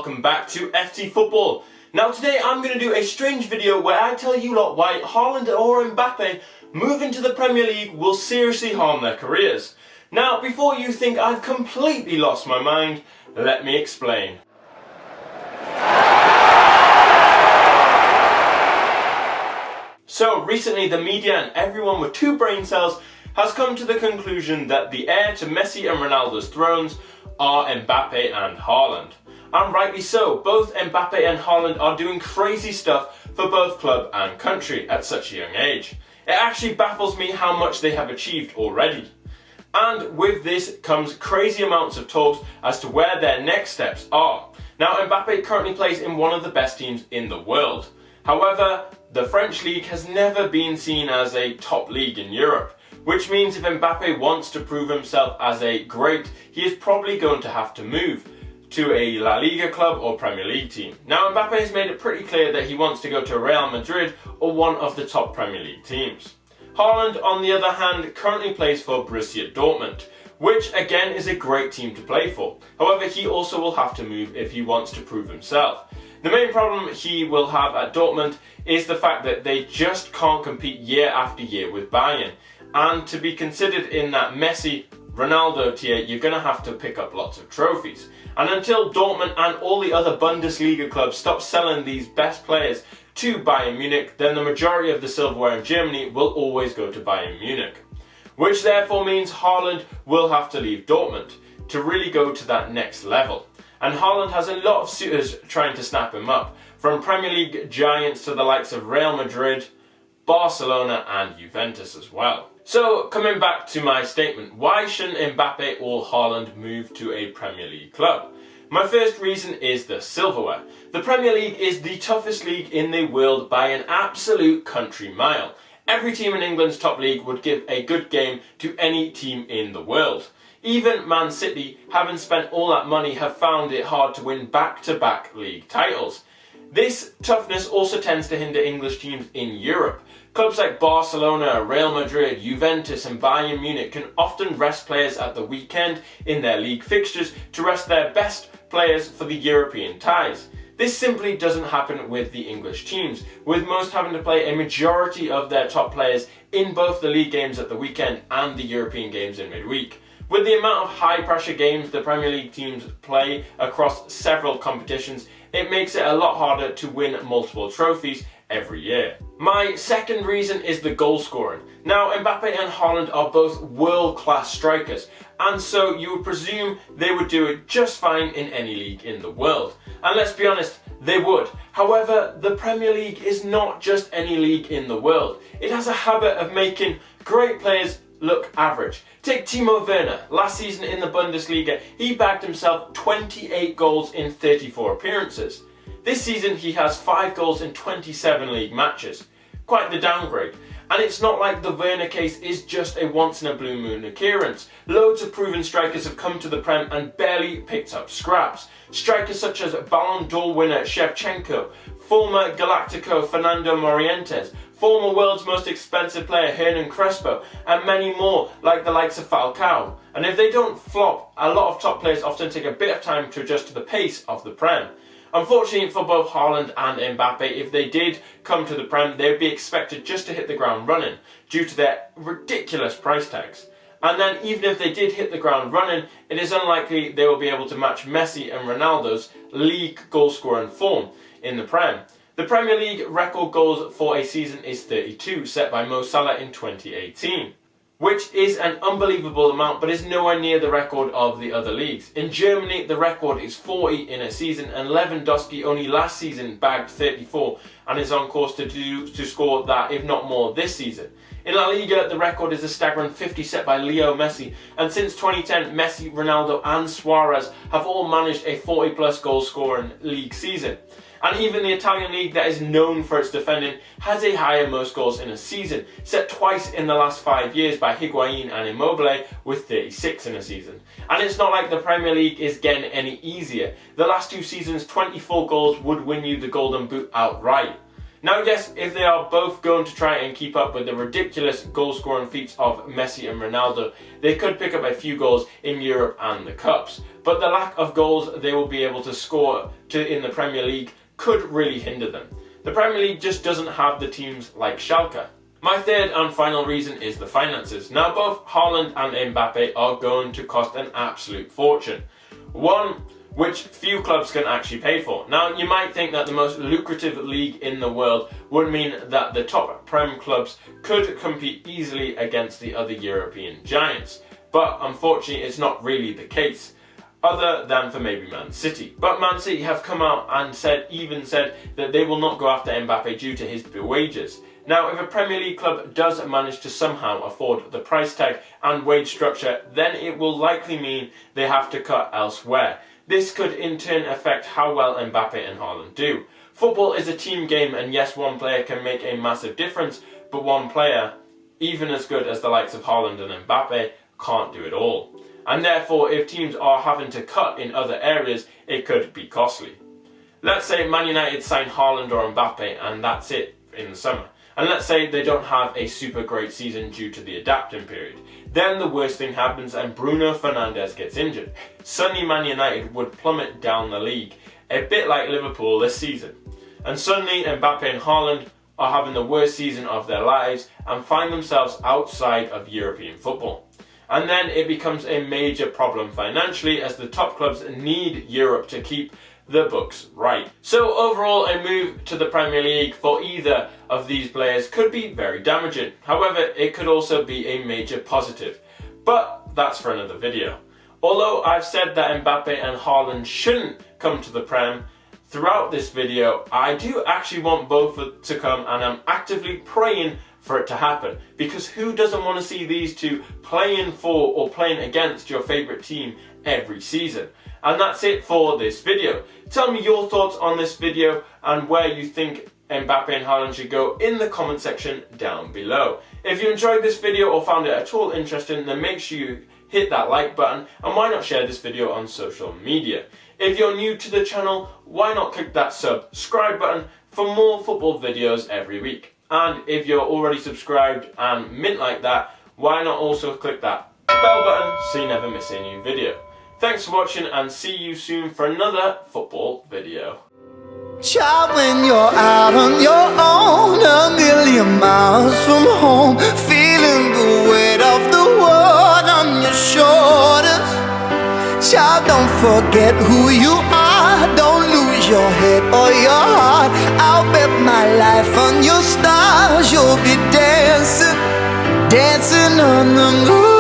welcome back to FT Football. Now today I'm going to do a strange video where I tell you lot why Haaland or Mbappe moving to the Premier League will seriously harm their careers. Now before you think I've completely lost my mind, let me explain. So recently the media and everyone with two brain cells has come to the conclusion that the heir to Messi and Ronaldo's thrones are Mbappe and Haaland. And rightly so, both Mbappe and Haaland are doing crazy stuff for both club and country at such a young age. It actually baffles me how much they have achieved already. And with this comes crazy amounts of talks as to where their next steps are. Now Mbappe currently plays in one of the best teams in the world. However, the French league has never been seen as a top league in Europe, which means if Mbappe wants to prove himself as a great, he is probably going to have to move to a La Liga club or Premier League team. Now Mbappe has made it pretty clear that he wants to go to Real Madrid or one of the top Premier League teams. Haaland, on the other hand, currently plays for Borussia Dortmund, which again is a great team to play for. However, he also will have to move if he wants to prove himself. The main problem he will have at Dortmund is the fact that they just can't compete year after year with Bayern. And to be considered in that Messi, Ronaldo tier, you're going to have to pick up lots of trophies. And until Dortmund and all the other Bundesliga clubs stop selling these best players to Bayern Munich, then the majority of the silverware in Germany will always go to Bayern Munich. Which therefore means Haaland will have to leave Dortmund to really go to that next level. And Haaland has a lot of suitors trying to snap him up, from Premier League giants to the likes of Real Madrid, Barcelona and Juventus as well. So coming back to my statement, why shouldn't Mbappe or Haaland move to a Premier League club? My first reason is the silverware. The Premier League is the toughest league in the world by an absolute country mile. Every team in England's top league would give a good game to any team in the world. Even Man City, having spent all that money, have found it hard to win back-to-back league titles. This toughness also tends to hinder English teams in Europe. Clubs like Barcelona, Real Madrid, Juventus and Bayern Munich can often rest players at the weekend in their league fixtures to rest their best players for the European ties. This simply doesn't happen with the English teams, with most having to play a majority of their top players in both the league games at the weekend and the European games in midweek. With the amount of high-pressure games the Premier League teams play across several competitions, it makes it a lot harder to win multiple trophies every year. My second reason is the goal scoring. Now Mbappe and Haaland are both world-class strikers, and so you would presume they would do it just fine in any league in the world. And let's be honest, they would. However, the Premier League is not just any league in the world. It has a habit of making great players look average. Take Timo Werner. Last season in the Bundesliga, he bagged himself 28 goals in 34 appearances. This season he has 5 goals in 27 league matches. Quite the downgrade. And it's not like the Werner case is just a once in a blue moon occurrence. Loads of proven strikers have come to the Prem and barely picked up scraps. Strikers such as Ballon d'Or winner Shevchenko, former Galactico Fernando Morientes, former world's most expensive player Hernan Crespo, and many more like the likes of Falcao. And if they don't flop, a lot of top players often take a bit of time to adjust to the pace of the Prem. Unfortunately for both Haaland and Mbappe, if they did come to the Prem, they would be expected just to hit the ground running due to their ridiculous price tags. And then even if they did hit the ground running, it is unlikely they will be able to match Messi and Ronaldo's league goal scoring form in the Prem. The Premier League record goals for a season is 32, set by Mo Salah in 2018. Which is an unbelievable amount, but is nowhere near the record of the other leagues. In Germany, the record is 40 in a season, and Lewandowski only last season bagged 34 and is on course to score that, if not more, this season. In La Liga, the record is a staggering 50 set by Leo Messi, and since 2010, Messi, Ronaldo and Suarez have all managed a 40-plus goal-scoring league season. And even the Italian league, that is known for its defending, has a higher most goals in a season, set twice in the last 5 years by Higuain and Immobile with 36 in a season. And it's not like the Premier League is getting any easier. The last 2 seasons, 24 goals would win you the Golden Boot outright. Now yes, if they are both going to try and keep up with the ridiculous goal scoring feats of Messi and Ronaldo, they could pick up a few goals in Europe and the Cups. But the lack of goals they will be able to score in the Premier League could really hinder them. The Premier League just doesn't have the teams like Schalke. My third and final reason is the finances. Now both Haaland and Mbappe are going to cost an absolute fortune. One which few clubs can actually pay for. Now you might think that the most lucrative league in the world would mean that the top Prem clubs could compete easily against the other European giants. But unfortunately it's not really the case, other than for maybe Man City. But Man City have come out and even said that they will not go after Mbappe due to his wages. Now, if a Premier League club does manage to somehow afford the price tag and wage structure, then it will likely mean they have to cut elsewhere. This could in turn affect how well Mbappe and Haaland do. Football is a team game, and yes, one player can make a massive difference, but one player, even as good as the likes of Haaland and Mbappe, can't do it all. And therefore, if teams are having to cut in other areas, it could be costly. Let's say Man United sign Haaland or Mbappe and that's it in the summer. And let's say they don't have a super great season due to the adapting period. Then the worst thing happens and Bruno Fernandes gets injured. Suddenly Man United would plummet down the league, a bit like Liverpool this season. And suddenly Mbappe and Haaland are having the worst season of their lives and find themselves outside of European football. And then it becomes a major problem financially, as the top clubs need Europe to keep the books right. So overall, a move to the Premier League for either of these players could be very damaging. However, it could also be a major positive. But that's for another video. Although I've said that Mbappe and Haaland shouldn't come to the Prem, throughout this video I do actually want both to come, and I'm actively praying for it to happen, because who doesn't want to see these two playing for or playing against your favourite team every season? And that's it for this video. Tell me your thoughts on this video and where you think Mbappe and Haaland should go in the comment section down below. If you enjoyed this video or found it at all interesting, then make sure you hit that like button, and why not share this video on social media. If you're new to the channel, why not click that subscribe button for more football videos every week. And if you're already subscribed and mint like that, why not also click that bell button so you never miss a new video. Thanks for watching, and see you soon for another football video. Child, when you're out on your own, a million miles from home, feeling the weight of the world on your shoulders. Child, don't forget who you are, don't lose your head or your heart. I'll bet my life on your stars, you'll be dancing, dancing on the moon.